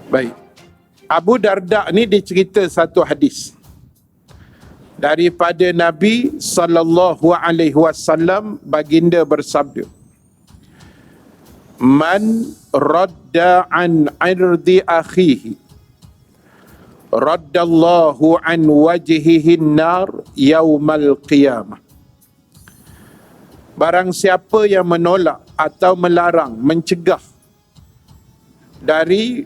Baik. Abu Darda ni dicerita satu hadis daripada Nabi sallallahu alaihi wasallam. Baginda bersabda, "Man radda an irdi akhihi raddallahu an wajhihi nar yaumal qiyamah." Barang siapa yang menolak atau melarang, mencegah dari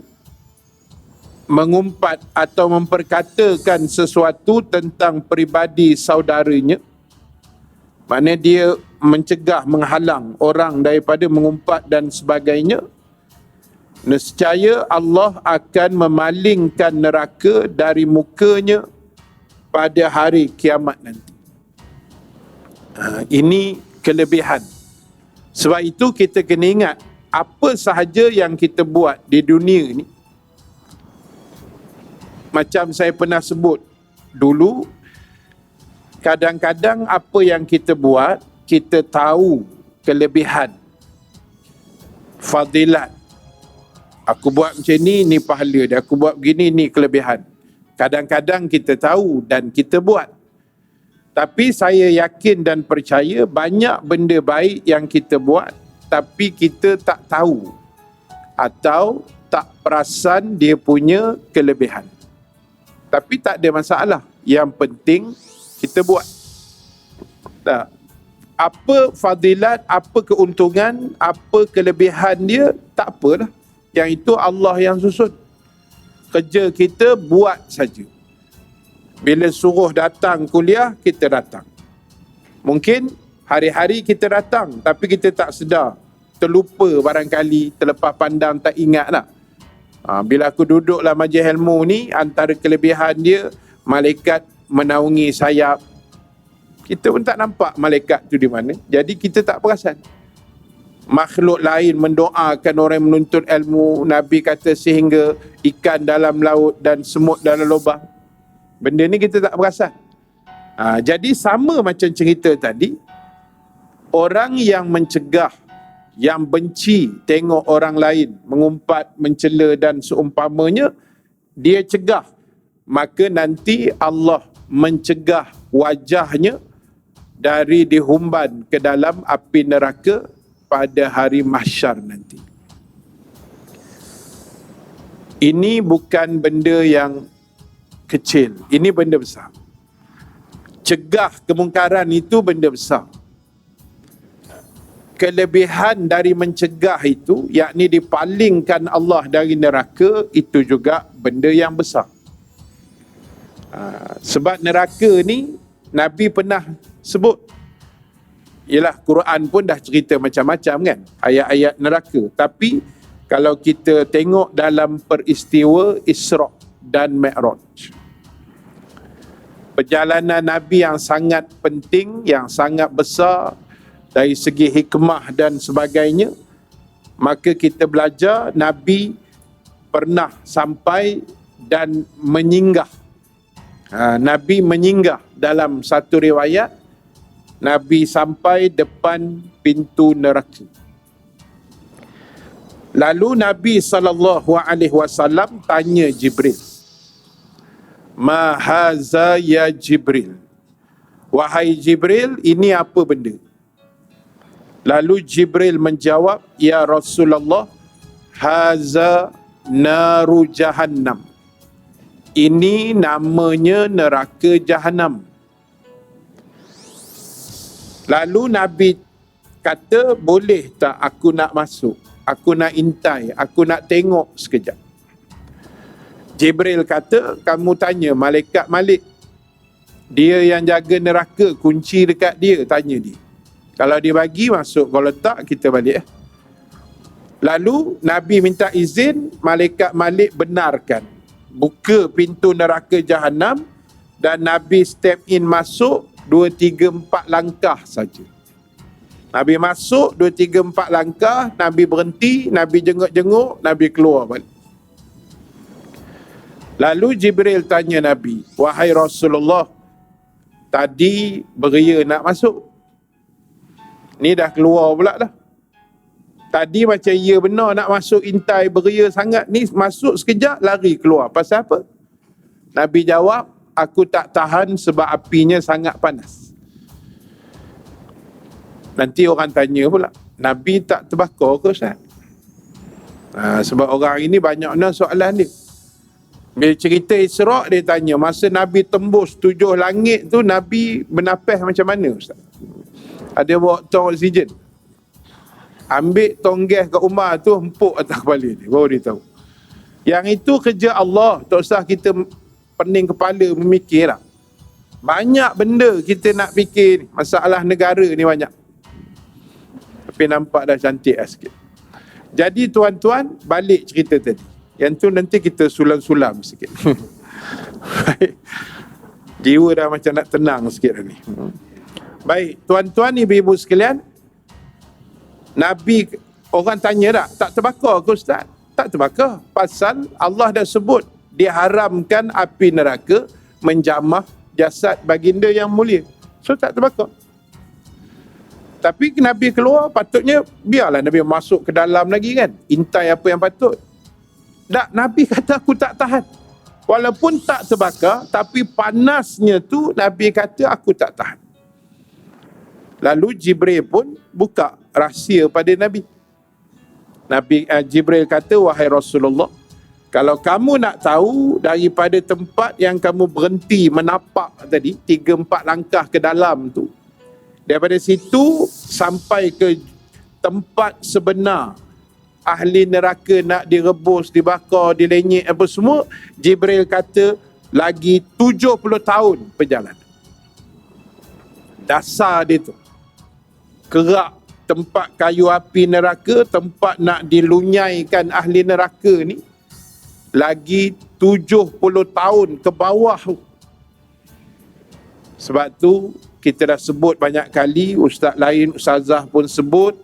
mengumpat atau memperkatakan sesuatu tentang peribadi saudaranya, maknanya dia mencegah, menghalang orang daripada mengumpat dan sebagainya, nescaya Allah akan memalingkan neraka dari mukanya pada hari kiamat nanti. Ini kelebihan. Sebab itu kita kena ingat, apa sahaja yang kita buat di dunia ini, macam saya pernah sebut dulu, kadang-kadang apa yang kita buat, kita tahu kelebihan, fadilat. Aku buat macam ni pahala dia. Aku buat begini, ni kelebihan. Kadang-kadang kita tahu dan kita buat. Tapi saya yakin dan percaya banyak benda baik yang kita buat, tapi kita tak tahu atau tak perasan dia punya kelebihan. Tapi tak ada masalah. Yang penting kita buat. Tak. Apa fadilat, apa keuntungan, apa kelebihan dia, tak apalah. Yang itu Allah yang susun. Kerja kita buat saja. Bila suruh datang kuliah, kita datang. Mungkin hari-hari kita datang, tapi kita tak sedar. Terlupa barangkali, terlepas pandang, tak ingat lah. Bila aku duduklah majlis ilmu ni, antara kelebihan dia, malaikat menaungi sayap. Kita pun tak nampak malaikat tu di mana. Jadi kita tak perasan. Makhluk lain mendoakan orang yang menuntut ilmu. Nabi kata sehingga ikan dalam laut dan semut dalam lubang. Benda ni kita tak perasan. Jadi sama macam cerita tadi, orang yang mencegah, yang benci tengok orang lain mengumpat, mencela dan seumpamanya, dia cegah, maka nanti Allah mencegah wajahnya dari dihumban ke dalam api neraka pada hari mahsyar nanti. Ini bukan benda yang kecil, ini benda besar. Cegah kemungkaran itu benda besar. Kelebihan dari mencegah itu, yakni dipalingkan Allah dari neraka, itu juga benda yang besar. Sebab neraka ni Nabi pernah sebut. Yalah, Quran pun dah cerita macam-macam kan, ayat-ayat neraka. Tapi kalau kita tengok dalam peristiwa Isra' dan Mi'raj, perjalanan Nabi yang sangat penting, yang sangat besar dari segi hikmah dan sebagainya, maka kita belajar Nabi pernah sampai dan menyinggah. Nabi menyinggah, dalam satu riwayat Nabi sampai depan pintu neraka. Lalu Nabi SAW tanya Jibril, "Ma haza ya Jibril?" Wahai Jibril, ini apa benda? Lalu Jibril menjawab, "Ya Rasulullah, haza naru jahannam." Ini namanya neraka Jahannam. Lalu Nabi kata, "Boleh tak aku nak masuk? Aku nak intai, aku nak tengok sekejap." Jibril kata, "Kamu tanya malaikat Malik. Dia yang jaga neraka, kunci dekat dia, tanya dia. Kalau dia bagi, masuk. Kalau tak, kita balik." Lalu Nabi minta izin, malaikat Malik benarkan. Buka pintu neraka Jahannam dan Nabi step in masuk 2, 3, 4 langkah saja. Nabi masuk 2, 3, 4 langkah, Nabi berhenti, Nabi jenguk-jenguk, Nabi keluar balik. Lalu Jibril tanya Nabi, "Wahai Rasulullah, tadi beria nak masuk, ni dah keluar pula dah. Tadi macam ya benar nak masuk intai beria sangat ni, masuk sekejap lari keluar. Pasal apa? Nabi jawab, aku tak tahan sebab apinya sangat panas. Nanti orang tanya pula, Nabi tak terbakar ke Ustaz? Sebab orang ini banyaknya soalan dia. Bila cerita Isra' dia tanya, masa Nabi tembus 7 langit tu, Nabi bernafas macam mana Ustaz? Ada bawa tong oksigen. Ambil tong gas kat Umar tu, empuk atas kepala dia, baru dia tahu. Yang itu kerja Allah, tak usah kita pening kepala memikir lah. Banyak benda kita nak fikir ni. Masalah negara ni banyak. Tapi nampak dah cantik lah sikit. Jadi tuan-tuan, balik cerita tadi. Yang tu nanti kita sulam-sulam sikit. Jiwa dah macam nak tenang sikit dah ni. Baik, tuan-tuan, ibu-ibu sekalian, Nabi, orang tanya tak terbakar ke Ustaz? Tak terbakar. Pasal Allah dah sebut, diharamkan api neraka menjamah jasad baginda yang mulia. So tak terbakar. Tapi Nabi keluar, patutnya biarlah Nabi masuk ke dalam lagi kan. Intai apa yang patut. Tak, Nabi kata aku tak tahan. Walaupun tak terbakar, tapi panasnya tu Nabi kata aku tak tahan. Lalu Jibril pun buka rahsia pada Nabi. Jibril kata, wahai Rasulullah, kalau kamu nak tahu daripada tempat yang kamu berhenti menapak tadi, 3-4 langkah ke dalam tu, daripada situ sampai ke tempat sebenar ahli neraka nak direbus, dibakar, dilenyek apa semua, Jibril kata lagi 70 tahun perjalanan. Dasar dia tu, kerak tempat kayu api neraka, tempat nak dilunyaikan ahli neraka ni, lagi 70 tahun ke bawah. Sebab tu kita dah sebut banyak kali, ustaz lain, ustazah pun sebut,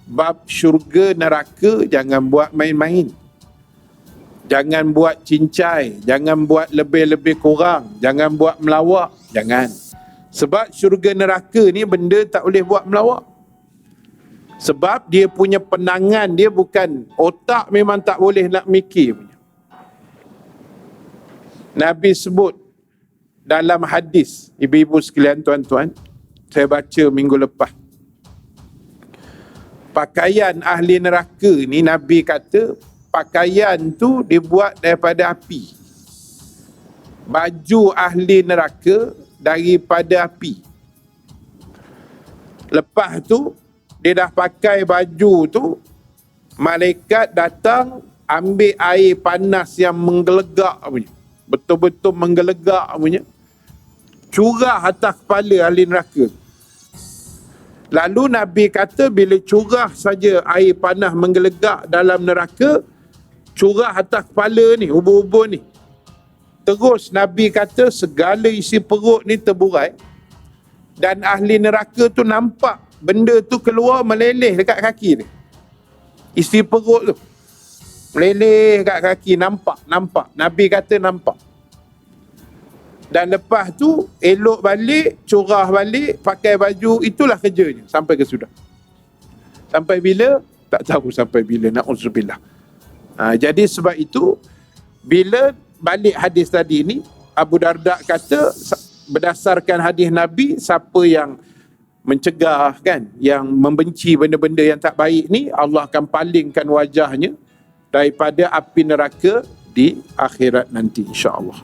bab syurga neraka jangan buat main-main. Jangan buat cincai, jangan buat lebih-lebih kurang, jangan buat melawak, jangan. Sebab syurga neraka ni benda tak boleh buat melawak. Sebab dia punya penangan dia bukan, otak memang tak boleh nak mikir punya. Nabi sebut dalam hadis, ibu-ibu sekalian, tuan-tuan, saya baca minggu lepas, pakaian ahli neraka ni Nabi kata pakaian tu dibuat daripada api. Baju ahli neraka daripada api. Lepas tu dia dah pakai baju tu, malaikat datang ambil air panas yang menggelegak punya, betul-betul menggelegak punya, curah atas kepala ahli neraka. Lalu Nabi kata bila curah saja air panas menggelegak dalam neraka, curah atas kepala ni, ubur-ubur ni, terus Nabi kata segala isi perut ni terburai, dan ahli neraka tu nampak benda tu keluar meleleh dekat kaki dia. Isi perut tu meleleh dekat kaki, nampak. Nabi kata nampak. Dan lepas tu elok balik, curah balik, pakai baju, itulah kerjanya sampai ke sudah. Sampai bila? Tak tahu sampai bila, na'udzubillah. Jadi sebab itu bila balik hadis tadi ni, Abu Darda kata berdasarkan hadis Nabi, siapa yang mencegah kan, yang membenci benda-benda yang tak baik ni, Allah akan palingkan wajahnya daripada api neraka di akhirat nanti, insya-Allah.